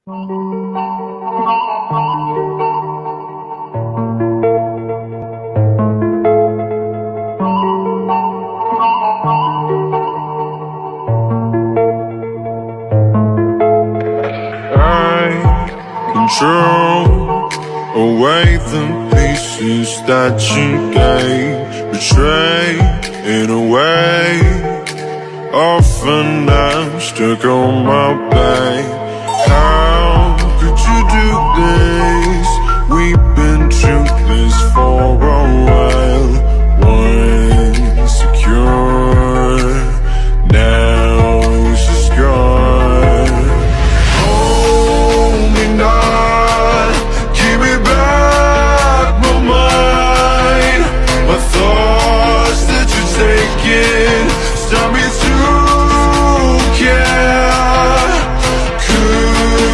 Control away the pieces that you gave, betray in a way. Often I'm stuck on my back.